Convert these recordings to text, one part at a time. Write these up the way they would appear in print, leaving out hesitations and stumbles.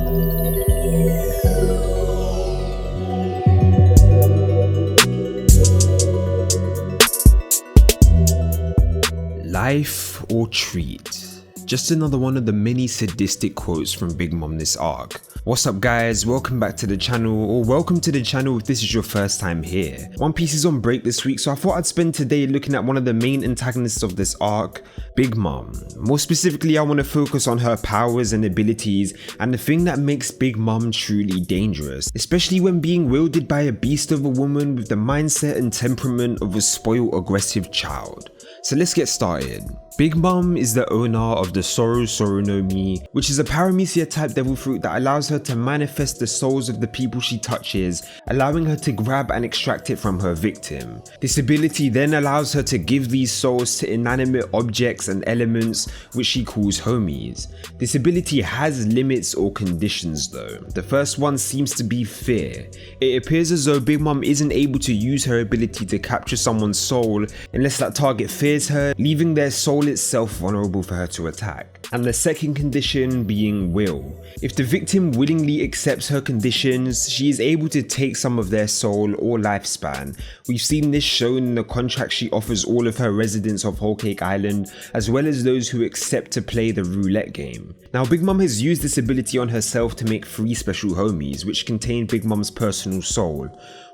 Life or treat? Just another one of the many sadistic quotes from Big Mom this arc. What's up guys, welcome back to the channel, or welcome to the channel if this is your first time here. One Piece is on break this week, so I thought I'd spend today looking at one of the main antagonists of this arc, Big Mom. More specifically, I want to focus on her powers and abilities and the thing that makes Big Mom truly dangerous, especially when being wielded by a beast of a woman with the mindset and temperament of a spoiled, aggressive child. So let's get started. Big Mom is the owner of the Soru Soru no Mi, which is a paramecia type devil fruit that allows her to manifest the souls of the people she touches, allowing her to grab and extract it from her victim. This ability then allows her to give these souls to inanimate objects and elements, which she calls homies. This ability has limits or conditions though. The first one seems to be fear. It appears as though Big Mom isn't able to use her ability to capture someone's soul unless that target fears her, leaving their soul itself vulnerable for her to attack. And the second condition being will. If the victim willingly accepts her conditions, she is able to take some of their soul or lifespan. We've seen this shown in the contract she offers all of her residents of Whole Cake Island, as well as those who accept to play the roulette game. Now Big Mom has used this ability on herself to make 3 special homies, which contain Big Mom's personal soul.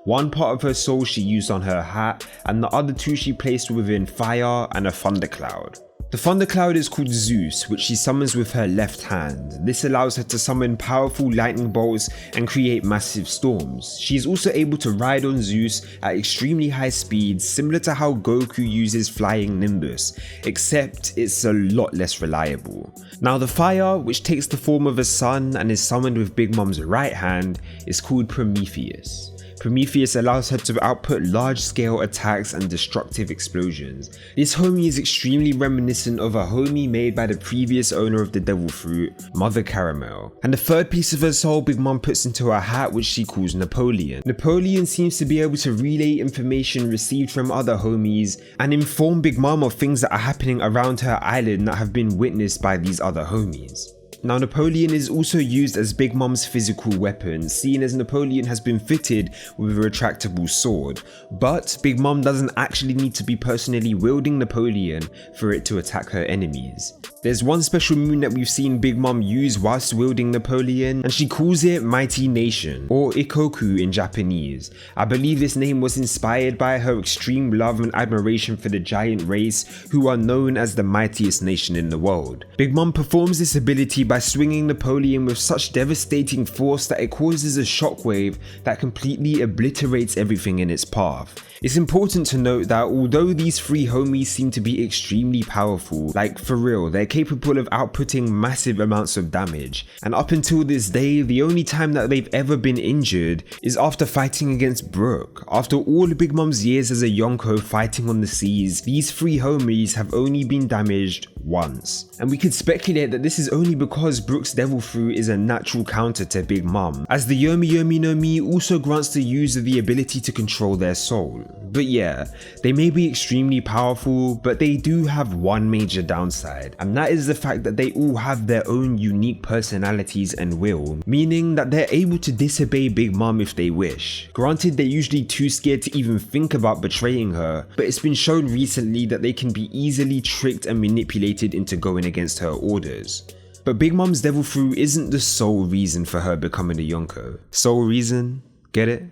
One part of her soul she used on her hat, and the other 2 she placed within fire and a thundercloud. The thundercloud is called Zeus, which she summons with her left hand. This allows her to summon powerful lightning bolts and create massive storms. She is also able to ride on Zeus at extremely high speeds, similar to how Goku uses flying Nimbus, except it's a lot less reliable. Now the fire, which takes the form of a sun and is summoned with Big Mom's right hand, is called Prometheus. Prometheus allows her to output large-scale attacks and destructive explosions. This homie is extremely reminiscent of a homie made by the previous owner of the devil fruit, Mother Caramel. And the third piece of her soul Big Mom puts into her hat, which she calls Napoleon. Napoleon seems to be able to relay information received from other homies and inform Big Mom of things that are happening around her island that have been witnessed by these other homies. Now Napoleon is also used as Big Mom's physical weapon, seeing as Napoleon has been fitted with a retractable sword, but Big Mom doesn't actually need to be personally wielding Napoleon for it to attack her enemies. There's one special moon that we've seen Big Mom use whilst wielding Napoleon, and she calls it Mighty Nation, or Ikoku in Japanese. I believe this name was inspired by her extreme love and admiration for the giant race, who are known as the mightiest nation in the world. Big Mom performs this ability by swinging Napoleon with such devastating force that it causes a shockwave that completely obliterates everything in its path. It's important to note that although these 3 homies seem to be extremely powerful, like for real, they're capable of outputting massive amounts of damage, and up until this day, the only time that they've ever been injured is after fighting against Brook. After all Big Mom's years as a Yonkou fighting on the seas, these 3 homies have only been damaged once. And we could speculate that this is only because Brook's devil fruit is a natural counter to Big Mom, as the Yomi Yomi no Mi also grants the user the ability to control their soul. But yeah, they may be extremely powerful, but they do have one major downside, and that is the fact that they all have their own unique personalities and will, meaning that they're able to disobey Big Mom if they wish. Granted, they're usually too scared to even think about betraying her, but it's been shown recently that they can be easily tricked and manipulated into going against her orders. But Big Mom's devil fruit isn't the sole reason for her becoming a Yonkou. Sole reason? Get it?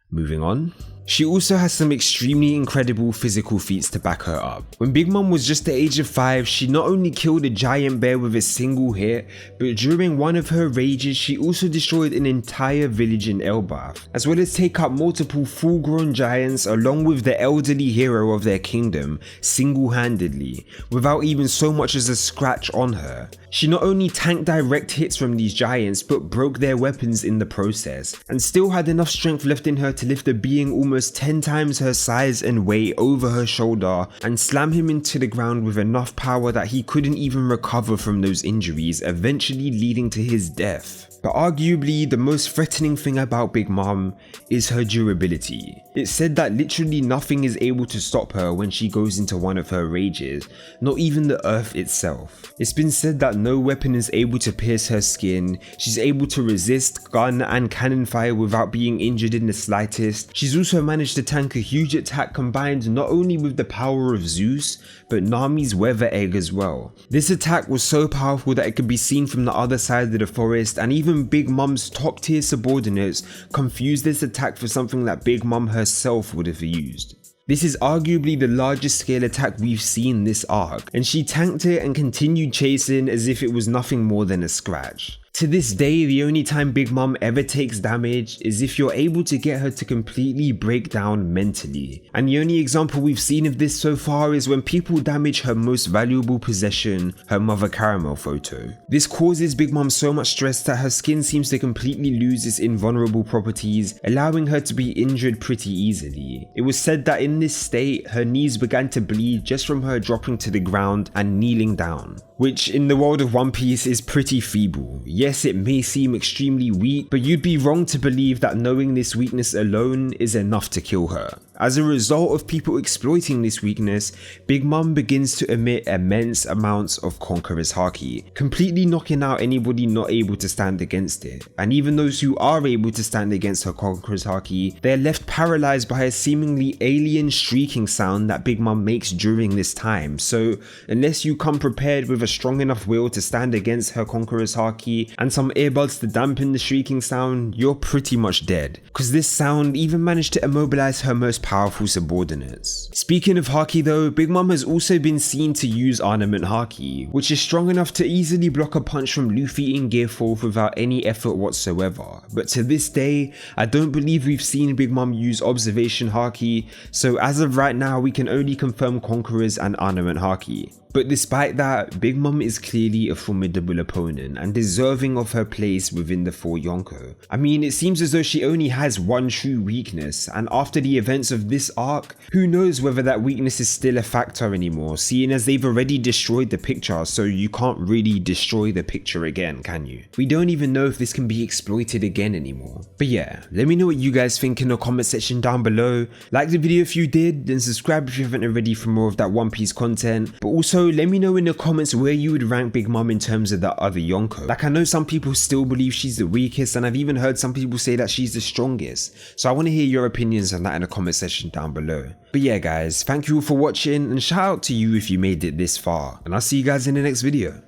Moving on. She also has some extremely incredible physical feats to back her up. When Big Mom was just the age of 5, she not only killed a giant bear with a single hit, but during one of her rages she also destroyed an entire village in Elbaf, as well as take out multiple full-grown giants along with the elderly hero of their kingdom, single-handedly, without even so much as a scratch on her. She not only tanked direct hits from these giants, but broke their weapons in the process, and still had enough strength left in her to lift a being almost almost 10 times her size and weight over her shoulder and slam him into the ground with enough power that he couldn't even recover from those injuries, eventually leading to his death. But arguably, the most threatening thing about Big Mom is her durability. It's said that literally nothing is able to stop her when she goes into one of her rages, not even the earth itself. It's been said that no weapon is able to pierce her skin, she's able to resist gun and cannon fire without being injured in the slightest. She's also managed to tank a huge attack combined not only with the power of Zeus, but Nami's weather egg as well. This attack was so powerful that it could be seen from the other side of the forest, and even Big Mom's top tier subordinates confused this attack for something that Big Mom herself would have used. This is arguably the largest scale attack we've seen this arc, and she tanked it and continued chasing as if it was nothing more than a scratch. To this day, the only time Big Mom ever takes damage is if you're able to get her to completely break down mentally. And the only example we've seen of this so far is when people damage her most valuable possession, her Mother Caramel photo. This causes Big Mom so much stress that her skin seems to completely lose its invulnerable properties, allowing her to be injured pretty easily. It was said that in this state, her knees began to bleed just from her dropping to the ground and kneeling down, which in the world of One Piece is pretty feeble. Yes, it may seem extremely weak, but you'd be wrong to believe that knowing this weakness alone is enough to kill her. As a result of people exploiting this weakness, Big Mom begins to emit immense amounts of Conqueror's Haki, completely knocking out anybody not able to stand against it. And even those who are able to stand against her Conqueror's Haki, they're left paralyzed by a seemingly alien streaking sound that Big Mom makes during this time. So unless you come prepared with a strong enough will to stand against her Conqueror's Haki and some earbuds to dampen the shrieking sound, you're pretty much dead. Cause this sound even managed to immobilize her most powerful subordinates. Speaking of Haki though, Big Mom has also been seen to use Armament Haki, which is strong enough to easily block a punch from Luffy in Gear 4 without any effort whatsoever. But to this day, I don't believe we've seen Big Mom use Observation Haki, so as of right now we can only confirm Conquerors and Armament Haki. But despite that, Big Mom is clearly a formidable opponent and deserving of her place within the 4 Yonkou. I mean, it seems as though she only has one true weakness, and after the events of this arc, who knows whether that weakness is still a factor anymore, seeing as they've already destroyed the picture, so you can't really destroy the picture again, can you? We don't even know if this can be exploited again anymore. But yeah, let me know what you guys think in the comment section down below. Like the video if you did, then subscribe if you haven't already for more of that One Piece content, but also let me know in the comments where you would rank Big Mom in terms of that other Yonkou. Like, I know some people still believe she's the weakest, and I've even heard some people say that she's the strongest. So I want to hear your opinions on that in the comment section down below. But yeah guys, thank you all for watching, and shout out to you if you made it this far. And I'll see you guys in the next video.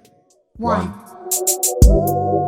1.